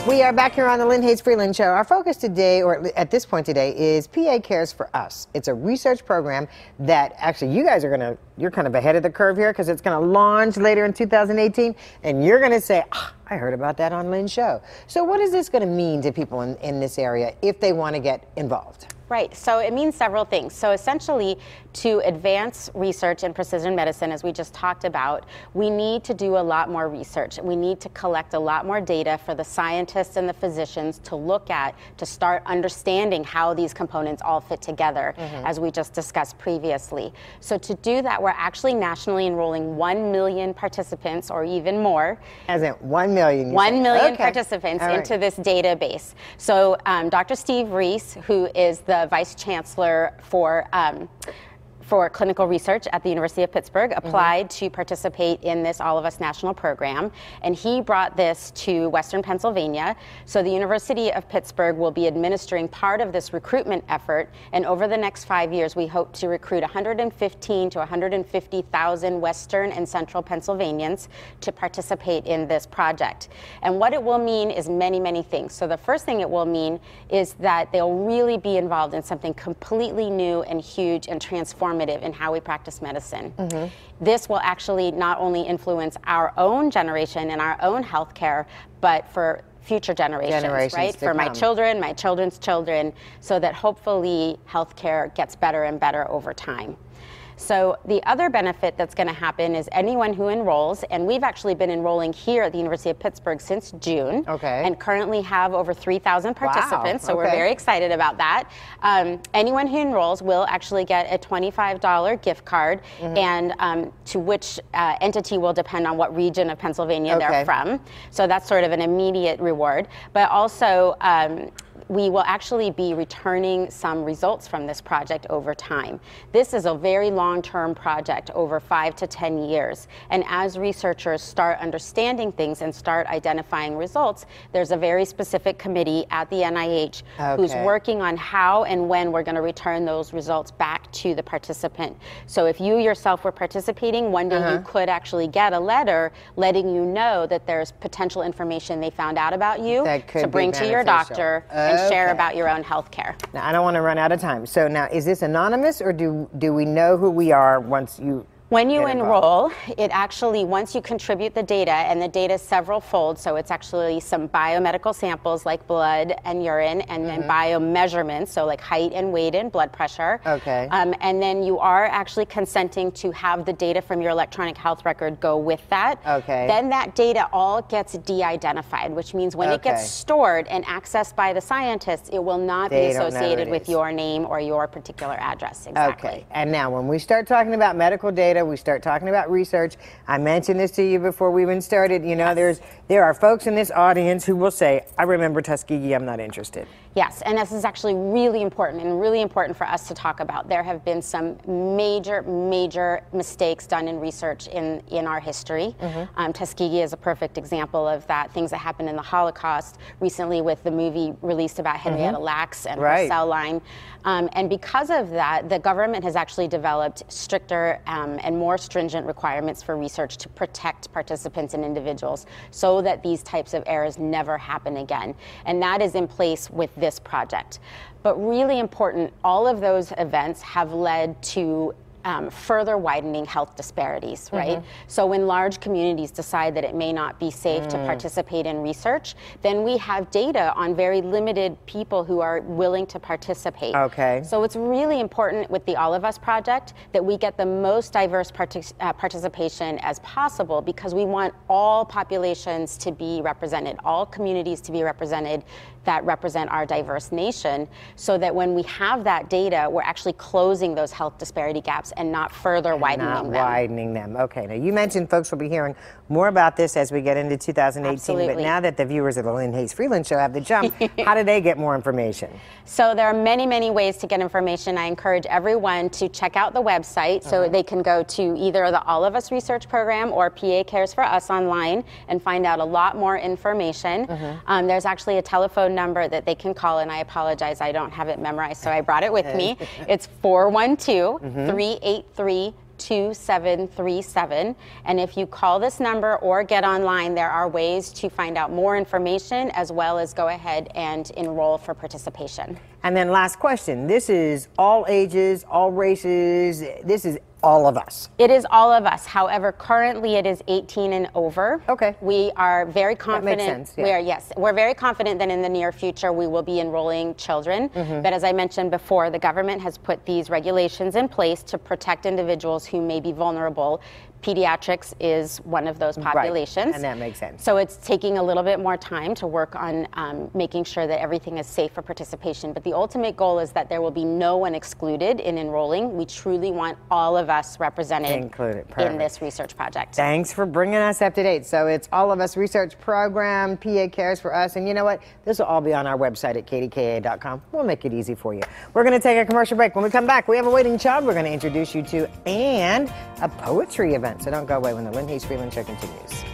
We are back here on the Lynn Hayes Freeland Show. Our focus today, or at this point today, is PA Cares for Us. It's a research program that actually you guys are you're kind of ahead of the curve here because it's going to launch later in 2018, and you're going to say, I heard about that on Lynn's show. So what is this going to mean to people in this area if they want to get involved? Right, so it means several things. So essentially, to advance research in precision medicine, as we just talked about, we need to do a lot more research. We need to collect a lot more data for the scientists and the physicians to look at, to start understanding how these components all fit together, as we just discussed previously. So to do that, we're actually nationally enrolling 1 million participants, or even more. As in 1 million? 1 million participants into this database. So Dr. Steve Reese, who is the Vice Chancellor for clinical research at the University of Pittsburgh, applied to participate in this All of Us national program, and he brought this to Western Pennsylvania. So the University of Pittsburgh will be administering part of this recruitment effort, and over the next 5 years, we hope to recruit 115 to 150,000 Western and Central Pennsylvanians to participate in this project. And what it will mean is many, many things. So the first thing it will mean is that they'll really be involved in something completely new and huge and transformative in how we practice medicine. This will actually not only influence our own generation and our own healthcare, but for future generations, right? For my children, my children's children, so that hopefully healthcare gets better and better over time. So the other benefit that's going to happen is anyone who enrolls, and we've actually been enrolling here at the University of Pittsburgh since June, and currently have over 3,000 participants, so we're very excited about that. Anyone who enrolls will actually get a $25 gift card, and to which entity will depend on what region of Pennsylvania they're from. So that's sort of an immediate reward. But also, we will actually be returning some results from this project over time. This is a very long-term project, over 5 to 10 years. And as researchers start understanding things and start identifying results, there's a very specific committee at the NIH who's working on how and when we're going to return those results back to the participant. So if you yourself were participating, one day you could actually get a letter letting you know that there's potential information they found out about you to bring to your doctor and share about your own health care. Now, I don't want to run out of time. So now, is this anonymous, or do we know who we are once you... When you enroll, it actually, once you contribute the data, and the data is several fold, so it's actually some biomedical samples like blood and urine, and then biomeasurements, so like height and weight and blood pressure. And then you are actually consenting to have the data from your electronic health record go with that. Then that data all gets de-identified, which means when it gets stored and accessed by the scientists, it will not be associated with your name or your particular address. And now when we start talking about medical data, we start talking about research. I mentioned this to you before we even started. You know, there are folks in this audience who will say, I remember Tuskegee, I'm not interested. Yes, and this is actually really important, and really important for us to talk about. There have been some major, major mistakes done in research in our history. Tuskegee is a perfect example of that. Things that happened in the Holocaust, recently with the movie released about Henrietta Lacks and her cell line. And because of that, the government has actually developed stricter and more stringent requirements for research to protect participants and individuals so that these types of errors never happen again. And that is in place with this project. But really important, all of those events have led to further widening health disparities, right? So when large communities decide that it may not be safe to participate in research, then we have data on very limited people who are willing to participate. So it's really important with the All of Us project that we get the most diverse participation as possible, because we want all populations to be represented, all communities to be represented that represent our diverse nation, so that when we have that data, we're actually closing those health disparity gaps and not further widening them. Okay, now you mentioned folks will be hearing more about this as we get into 2018, but now that the viewers of the Lynn Hayes Freeland Show have the jump, how do they get more information? So there are many, many ways to get information. I encourage everyone to check out the website, so they can go to either the All of Us research program or PA Cares for Us online and find out a lot more information. There's actually a telephone number that they can call, and I apologize, I don't have it memorized, so I brought it with me. It's 412-383 2737. And if you call this number or get online, there are ways to find out more information as well as go ahead and enroll for participation. And then last question, this is all ages, all races, this is all of us. It is all of us. However, currently it is 18 and over. Okay. We are very confident. That makes sense, yeah. We're very confident that in the near future we will be enrolling children. But as I mentioned before, the government has put these regulations in place to protect individuals who may be vulnerable. Pediatrics is one of those populations. Right. And that makes sense. So it's taking a little bit more time to work on making sure that everything is safe for participation. But the ultimate goal is that there will be no one excluded in enrolling. We truly want all of us represented in this research project. Thanks for bringing us up to date. So it's All of Us Research Program, PA Cares for Us. And you know what? This will all be on our website at kdka.com. We'll make it easy for you. We're going to take a commercial break. When we come back, we have a waiting child we're going to introduce you to and a poetry event. So don't go away when the Lynn Hayes Freeland Show continues.